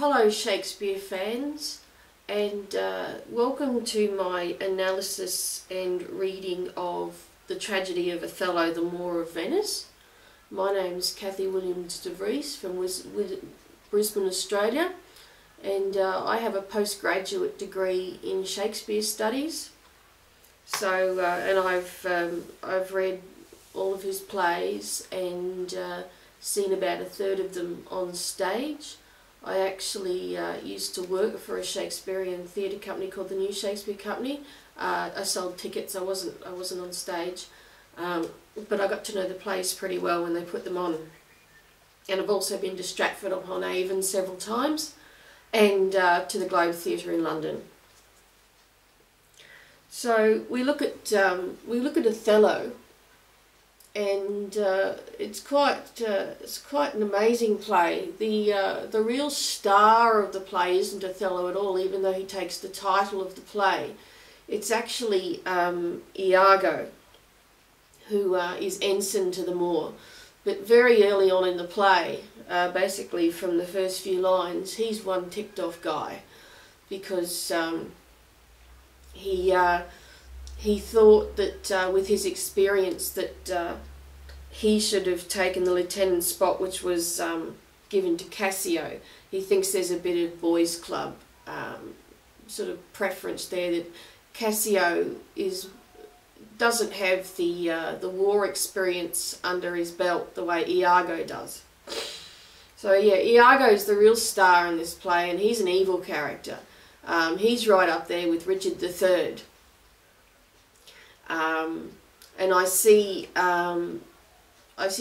Hello Shakespeare fans, and welcome to my analysis and reading of the tragedy of Othello, the Moor of Venice. My name is Williams-Devries from Brisbane, Australia, and I have a postgraduate degree in Shakespeare studies. So, and I've read all of his plays and seen about a third of them on stage. I actually used to work for a Shakespearean theatre company called the New Shakespeare Company. I sold tickets. I wasn't on stage, but I got to know the plays pretty well when they put them on. And I've also been to Stratford upon Avon several times, and to the Globe Theatre in London. So we look at Othello, and it's quite an amazing play. The real star of the play isn't Othello at all, even though he takes the title of the play. It's actually Iago, who is ensign to the Moor. But very early on in the play, basically from the first few lines, he's one ticked off guy, because he thought that with his experience that he should have taken the lieutenant's spot, which was given to Cassio. He thinks there's a bit of boys' club sort of preference there, that Cassio doesn't have the war experience under his belt the way Iago does. So yeah, Iago's the real star in this play, and he's an evil character. He's right up there with Richard III. And I see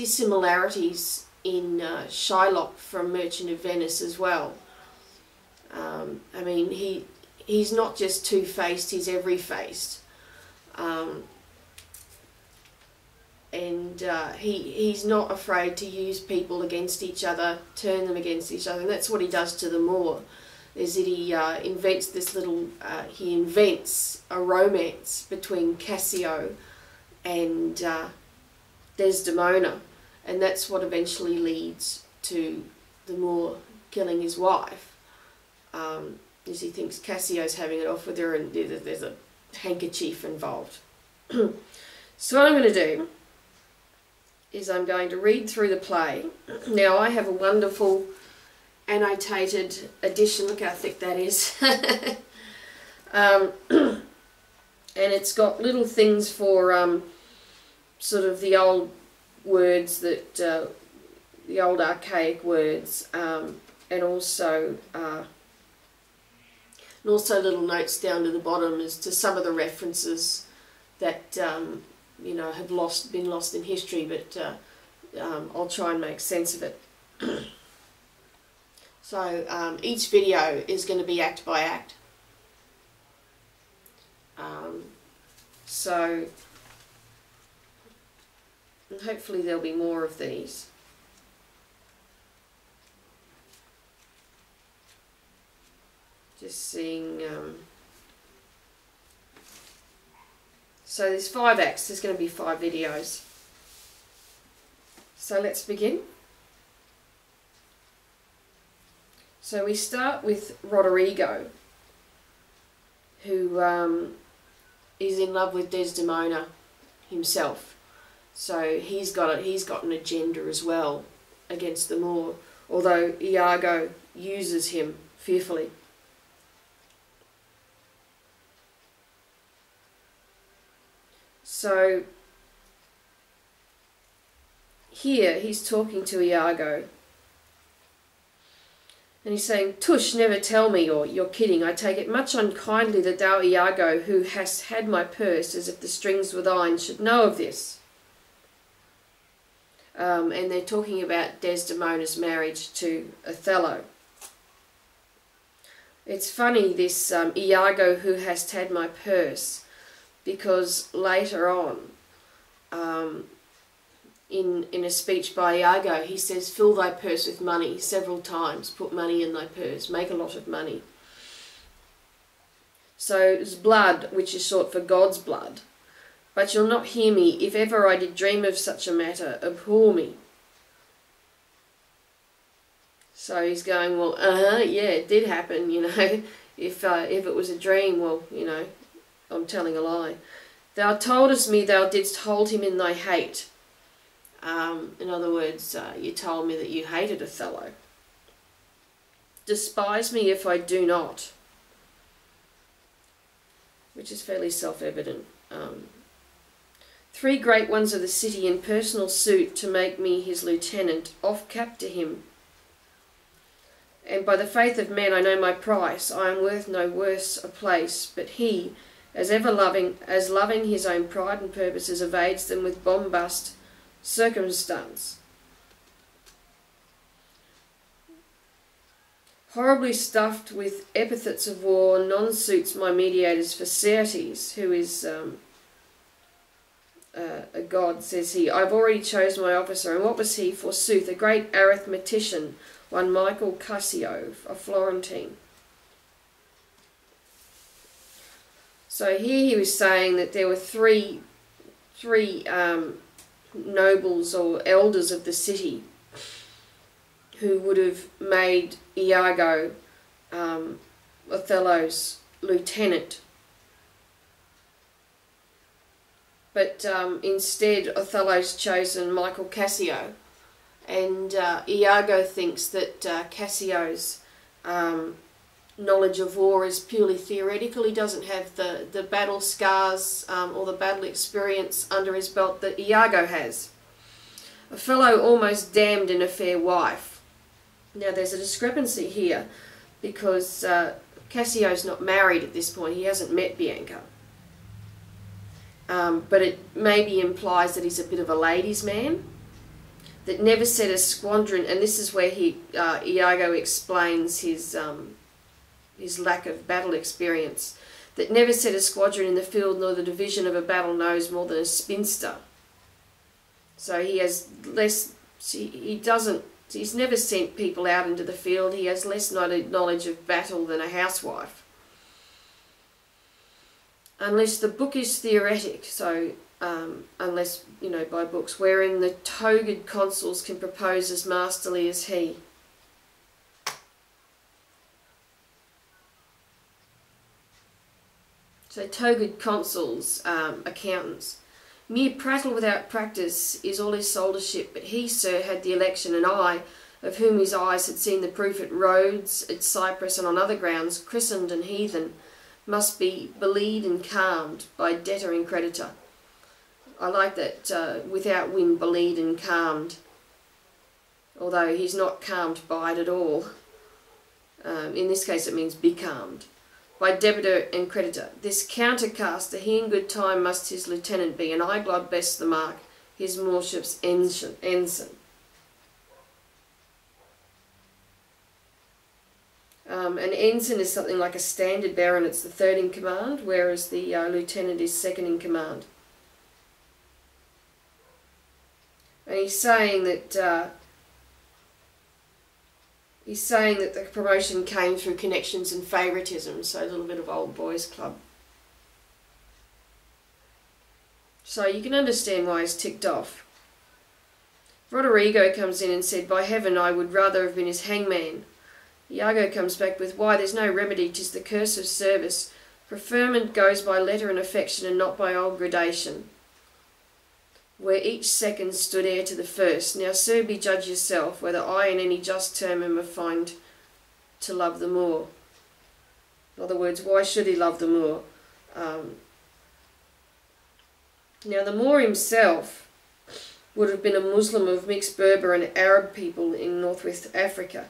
similarities in Shylock from Merchant of Venice as well. I mean, he's not just two-faced, he's every-faced. And he's not afraid to use people against each other, turn them against each other, and that's what he does to the Moor. Is that he invents this little, he invents a romance between Cassio and Desdemona, and that's what eventually leads to the Moor killing his wife, as he thinks Cassio's having it off with her, and there's a handkerchief involved. So what I'm going to do is I'm going to read through the play. Now I have a wonderful annotated edition. Look how thick that is. And it's got little things for sort of the old words, that the old archaic words, and also little notes down to the bottom as to some of the references that you know, have been lost in history, but I'll try and make sense of it. So each video is going to be act by act. So and hopefully there'll be more of these. Just seeing. So there's 5 acts. There's going to be 5 videos. So let's begin. So we start with Roderigo, who is in love with Desdemona himself. So he's got an agenda as well against the Moor, although Iago uses him fearfully. So here he's talking to Iago, and he's saying, "Tush, never tell me, or you're kidding. I take it much unkindly that thou, Iago, who hast had my purse as if the strings were thine, should know of this." And they're talking about Desdemona's marriage to Othello. It's funny, this Iago, who hast had my purse, because later on, in a speech by Iago, he says, "Fill thy purse with money," several times. Put money in thy purse, make a lot of money. So it's blood, which is short for God's blood. But you'll not hear me. If ever I did dream of such a matter, abhor me. So he's going, well, yeah, it did happen, you know. If it was a dream, well, you know, I'm telling a lie. Thou toldest me thou didst hold him in thy hate. In other words, you told me that you hated Othello. Despise me if I do not. Which is fairly self-evident. 3 great ones of the city in personal suit to make me his lieutenant, off cap to him. And by the faith of men I know my price, I am worth no worse a place, but he, as ever loving his own pride and purposes, evades them with bombast circumstance. Horribly stuffed with epithets of war, none suits my mediators for Certes, who is a god, says he. I've already chosen my officer, and what was he, forsooth? A great arithmetician, one Michael Cassio, a Florentine. So here he was saying that there were three nobles or elders of the city who would have made Iago Othello's lieutenant. But instead Othello's chosen Michael Cassio, and Iago thinks that Cassio's knowledge of war is purely theoretical. He doesn't have the battle scars or the battle experience under his belt that Iago has. A fellow almost damned in a fair wife. Now there's a discrepancy here because Cassio's not married at this point. He hasn't met Bianca. But it maybe implies that he's a bit of a ladies' man, that never set a squadron, and this is where Iago explains his lack of battle experience, that never set a squadron in the field nor the division of a battle knows more than a spinster. So he has less, he's never sent people out into the field. He has less knowledge of battle than a housewife. Unless the book is theoretic, so unless, you know, by books, wherein the togaed consuls can propose as masterly as he. So togaed consuls, accountants. Mere prattle without practice is all his soldiership, but he, sir, had the election, and I, of whom his eyes had seen the proof at Rhodes, at Cyprus, and on other grounds, christened and heathen, must be belied and calmed by debtor and creditor. I like that, without wind, belied and calmed, although he's not calmed by it at all. In this case it means be calmed. By debtor and creditor. This countercaster, he in good time must his lieutenant be, and I God best the mark, his lordship's ensign. An ensign is something like a standard bearer, and it's the third in command, whereas the lieutenant is second in command. And he's saying that the promotion came through connections and favouritism, so a little bit of old boys club. So you can understand why he's ticked off. Roderigo comes in and said, by heaven, I would rather have been his hangman. Iago comes back with, why, there's no remedy, 'tis the curse of service. Preferment goes by letter and affection, and not by old gradation, where each second stood heir to the first. Now, sir, be judge yourself, whether I in any just term am afined to love the more. In other words, why should he love the more? Now, the Moor himself would have been a Muslim of mixed Berber and Arab people in northwest Africa.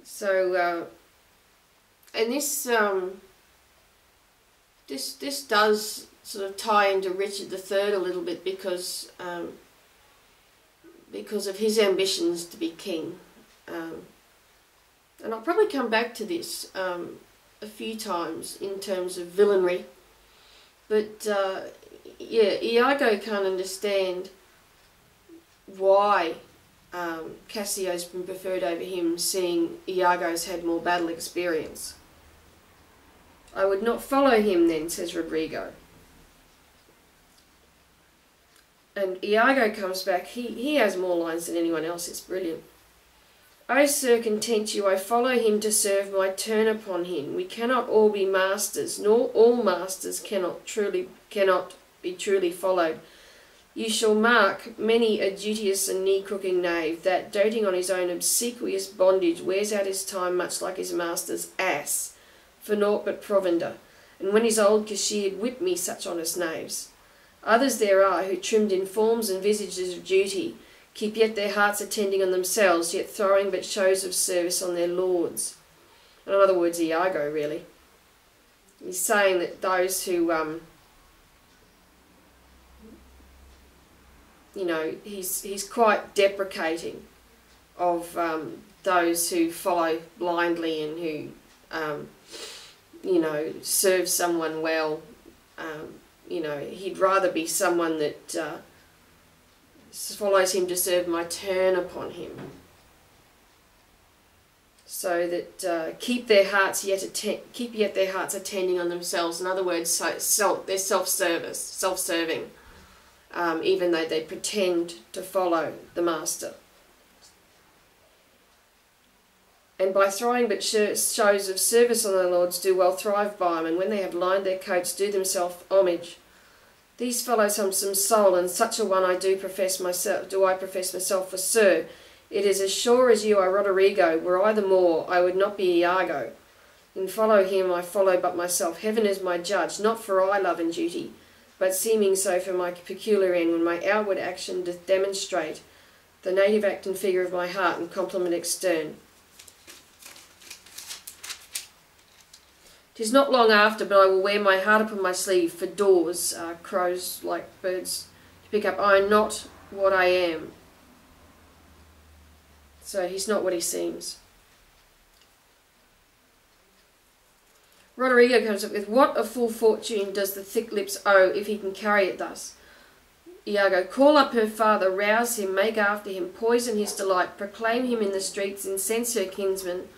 So, and this does sort of tie into Richard III a little bit because of his ambitions to be king. And I'll probably come back to this a few times in terms of villainy. But yeah, Iago can't understand why Cassio's been preferred over him, seeing Iago's had more battle experience. I would not follow him then, says Rodrigo. And Iago comes back. He has more lines than anyone else. It's brilliant. "O sir, content you, I follow him to serve my turn upon him. We cannot all be masters, nor all masters cannot be truly followed. You shall mark many a duteous and knee-crooking knave, that, doting on his own obsequious bondage, wears out his time much like his master's ass, for naught but provender. And when he's old cashiered, whip me such honest knaves. Others there are, who, trimmed in forms and visages of duty, keep yet their hearts attending on themselves, yet throwing but shows of service on their lords." In other words, Iago, really. He's saying that those who, he's quite deprecating of those who follow blindly and who, serve someone well. He'd rather be someone that follows him to serve my turn upon him. So that keep yet their hearts attending on themselves. In other words, they're self-serving, even though they pretend to follow the master. "And by throwing but shows of service on their lords, do well thrive by them, and when they have lined their coats, do themselves homage. These fellows have some soul, and such a one do I profess myself for, sir. It is as sure as you are Roderigo. Were I the Moor, I would not be Iago. In follow him, I follow but myself. Heaven is my judge, not for I love and duty, but seeming so for my peculiar end, when my outward action doth demonstrate the native act and figure of my heart, and compliment extern. 'Tis not long after, but I will wear my heart upon my sleeve, for daws, crows like birds to pick up. I am not what I am." So he's not what he seems. Roderigo comes up with, "What a full fortune does the thick lips owe, if he can carry it thus." Iago, "Call up her father, rouse him, make after him, poison his delight, proclaim him in the streets, incense her kinsman.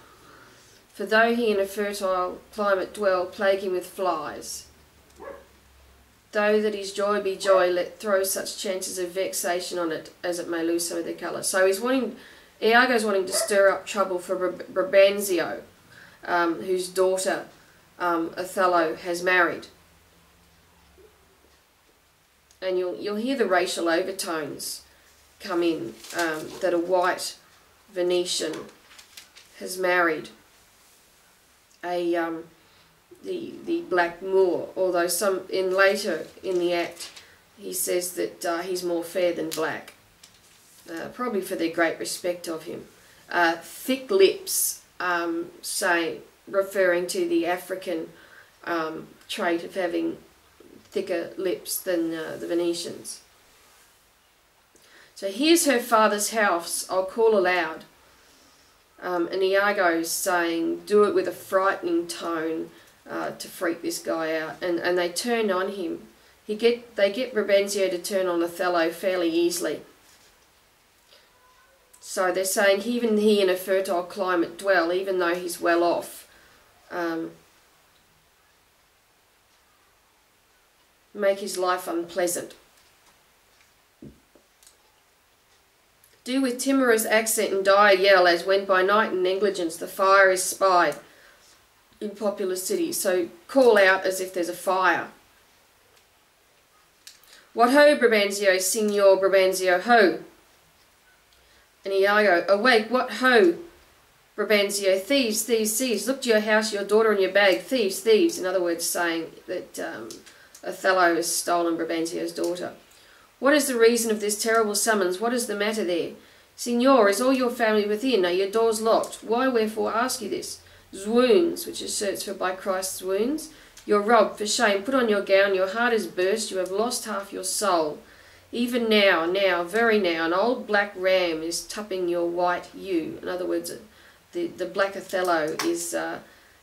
For though he in a fertile climate dwell, plague him with flies. Though that his joy be joy, let throw such chances of vexation on it, as it may lose some of their colour." So Iago's wanting to stir up trouble for Brabantio, whose daughter Othello has married. And you'll hear the racial overtones come in, that a white Venetian has married the black Moor, although later in the act he says that he's more fair than black, probably for their great respect of him. Thick lips, referring to the African trait of having thicker lips than the Venetians. So here's her father's house, I'll call aloud. And Iago's saying, do it with a frightening tone to freak this guy out. And they turn on him. They get Brabantio to turn on Othello fairly easily. So they're saying, even he in a fertile climate dwell, even though he's well off. Make his life unpleasant. Do with timorous accent and dire yell, as when by night in negligence the fire is spied in populous cities. So call out as if there's a fire. What ho, Brabantio, Signor Brabantio, ho! And Iago, awake, what ho, Brabantio, thieves, thieves, thieves, look to your house, your daughter and your bag, thieves, thieves. In other words, saying that Othello has stolen Brabantio's daughter. What is the reason of this terrible summons? What is the matter there? Signor, is all your family within? Are your doors locked? Why, wherefore ask you this? Swoons, which is searched for by Christ's wounds. You're robbed, for shame, put on your gown, your heart is burst, you have lost half your soul. Even now, very now, an old black ram is tupping your white ewe. In other words, the black Othello is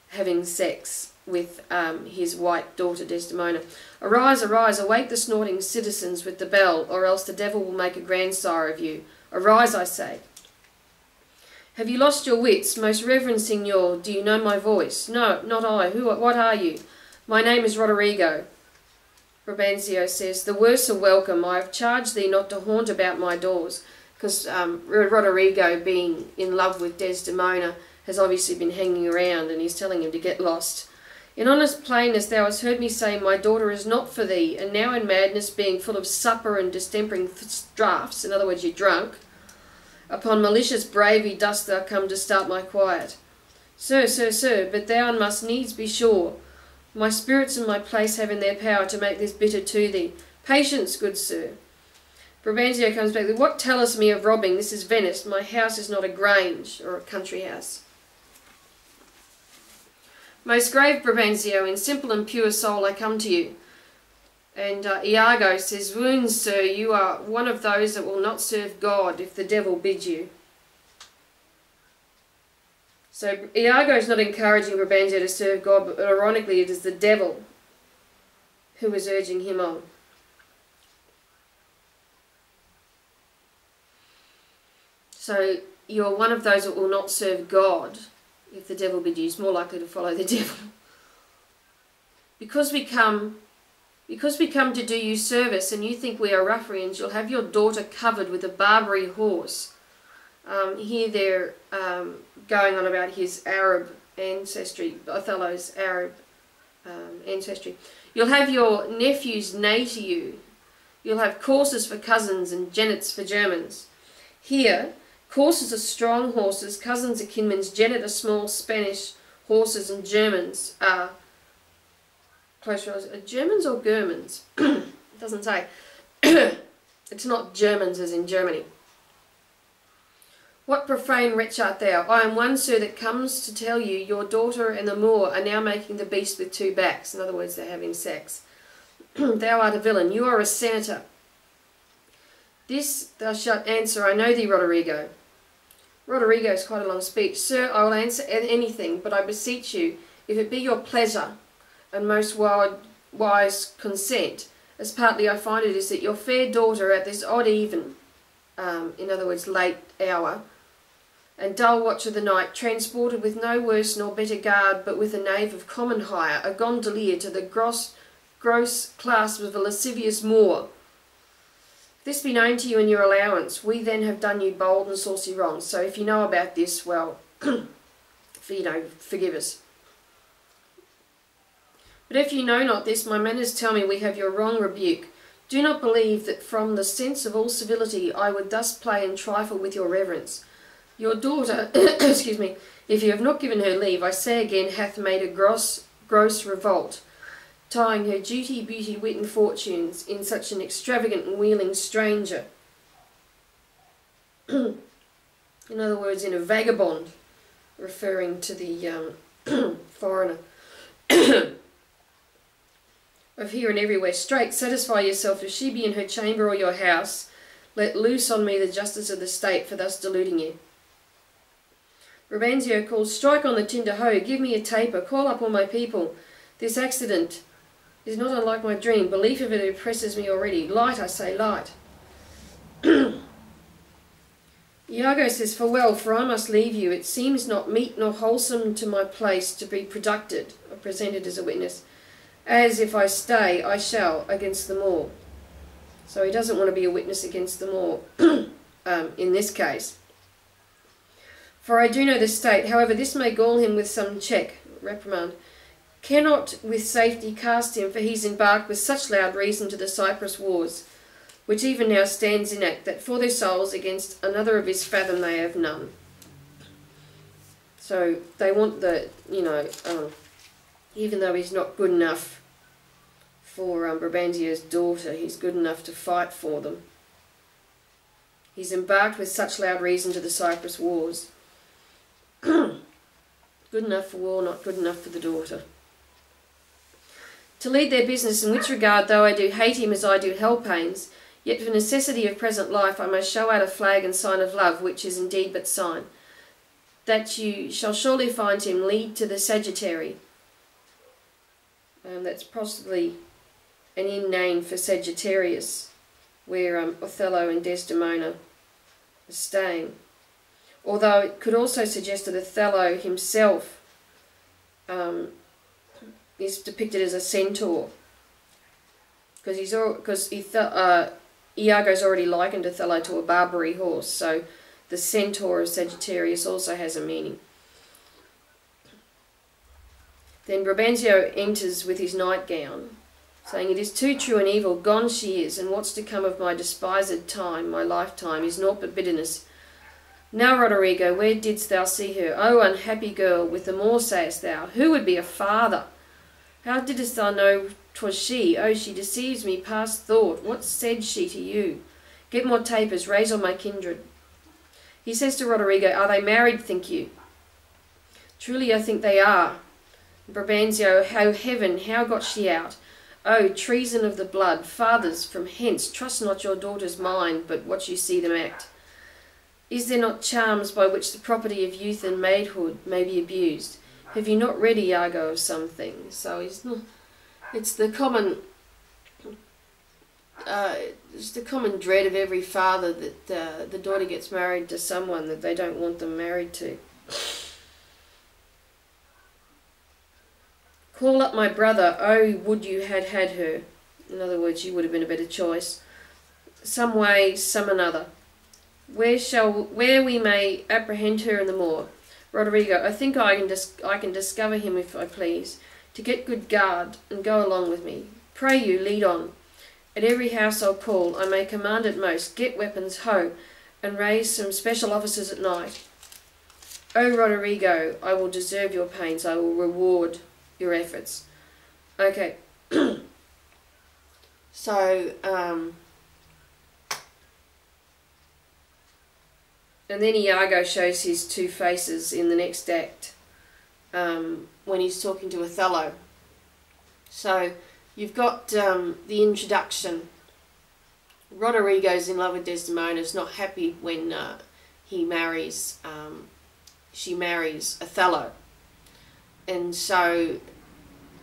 having sex with his white daughter Desdemona. Arise, arise, awake the snorting citizens with the bell, or else the devil will make a grandsire of you. Arise, I say. Have you lost your wits, most reverend Signor? Do you know my voice? No, not I. What are you? My name is Roderigo. Brabantio says, "The worse are welcome. I have charged thee not to haunt about my doors." Because Roderigo, being in love with Desdemona, has obviously been hanging around, and he's telling him to get lost. "In honest plainness thou hast heard me say, my daughter is not for thee, and now in madness, being full of supper and distempering draughts," in other words, you're drunk, "upon malicious bravery dost thou come to start my quiet. Sir, sir, sir, but thou must needs be sure, my spirits and my place have in their power to make this bitter to thee. Patience, good sir." Brabantio comes back with, "What tellest me of robbing? This is Venice. My house is not a grange, or a country house." "Most grave Brabantio, in simple and pure soul I come to you." And Iago says, "Wounds, sir, you are one of those that will not serve God if the devil bid you." So Iago is not encouraging Brabantio to serve God, but ironically it is the devil who is urging him on. So you're one of those that will not serve God if the devil bid you. Is more likely to follow the devil. Because we come to do you service and you think we are ruffians, you'll have your daughter covered with a Barbary horse. Here they're going on about his Arab ancestry, Othello's Arab ancestry. "You'll have your nephews neigh to you. You'll have coursers for cousins and jennets for Germans." Here, coursers are strong horses, cousins are kinmen's, jennet are small Spanish horses, and Germans are close relatives. Are Germans or Germans? It doesn't say. It's not Germans as in Germany. "What profane wretch art thou? I am one, sir, that comes to tell you your daughter and the Moor are now making the beast with two backs." In other words, they're having sex. "Thou art a villain. You are a senator. This thou shalt answer. I know thee, Roderigo." Roderigo is quite a long speech. "Sir, I will answer anything, but I beseech you, if it be your pleasure and most wise consent, as partly I find it is that your fair daughter at this odd even," in other words, late hour, "and dull watch of the night, transported with no worse nor better guard, but with a knave of common hire, a gondolier to the gross clasp of a lascivious Moor. If this be known to you in your allowance, we then have done you bold and saucy wrong. So if you know about this, well, forgive us. But if you know not this, my manners tell me we have your wrong rebuke. Do not believe that from the sense of all civility I would thus play and trifle with your reverence. Your daughter, excuse me, if you have not given her leave, I say again, hath made a gross revolt, tying her duty, beauty, wit, and fortunes in such an extravagant and wheeling stranger." In other words, in a vagabond, referring to the foreigner. "Of here and everywhere straight, satisfy yourself, if she be in her chamber or your house, let loose on me the justice of the state for thus deluding you." Brabantio calls, "Strike on the tinder, ho, give me a taper, call up all my people. This accident is not unlike my dream. Belief of it oppresses me already. Light, I say, light." Iago says, "Farewell, for I must leave you. It seems not meet nor wholesome to my place to be presented as a witness. As if I stay, I shall, against them all." So he doesn't want to be a witness against them all in this case. "For I do know the state, however this may gall him with some check," reprimand, "cannot with safety cast him, for he's embarked with such loud reason to the Cyprus wars, which even now stands in act, that for their souls against another of his fathom they have none." So they want the, even though he's not good enough for Brabantio's daughter, he's good enough to fight for them. He's embarked with such loud reason to the Cyprus wars. Good enough for war, not good enough for the daughter. "To lead their business, in which regard, though I do hate him as I do hell pains, yet for necessity of present life I must show out a flag and sign of love, which is indeed but sign, that you shall surely find him lead to the Sagittary." That's possibly an inn name for Sagittarius, where Othello and Desdemona are staying. Although it could also suggest that Othello himself is depicted as a centaur. because Iago's already likened Othello to a Barbary horse, so the centaur of Sagittarius also has a meaning. Then Brabantio enters with his nightgown, saying, "It is too true and evil, gone she is, and what's to come of my despised time, my lifetime, is naught but bitterness. Now, Roderigo, where didst thou see her? O unhappy girl, with the more sayest thou, who would be a father? How didst thou know 'twas she? Oh, she deceives me past thought. What said she to you? Get more tapers, raise on my kindred." He says to Roderigo, "Are they married, think you?" "Truly I think they are." Brabantio, "How heaven, how got she out? Oh, treason of the blood, fathers, from hence, trust not your daughter's mind, but what you see them act. Is there not charms by which the property of youth and maidhood may be abused? Have you not read, Iago, of some things?" So it's the common dread of every father that the daughter gets married to someone that they don't want them married to. "Call up my brother, oh, would you had had her." In other words, you would have been a better choice. "Some way, some another. Where we may apprehend her in the moor. Roderigo, I think I can discover him if I please. To get good guard, and go along with me. Pray you, lead on. At every house I'll call, I may command at most, get weapons, ho, and raise some special officers at night. Oh, Roderigo, I will deserve your pains, I will reward your efforts." Okay. So, and then Iago shows his two faces in the next act, when he's talking to Othello. So, you've got the introduction. Roderigo's in love with Desdemona, is not happy when she marries Othello. And so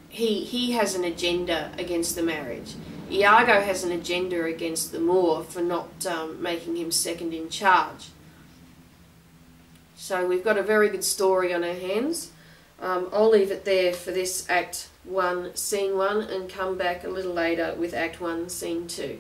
he has an agenda against the marriage. Iago has an agenda against the Moor for not making him second in charge. So we've got a very good story on our hands. I'll leave it there for this Act 1, Scene 1, and come back a little later with Act 1, Scene 2.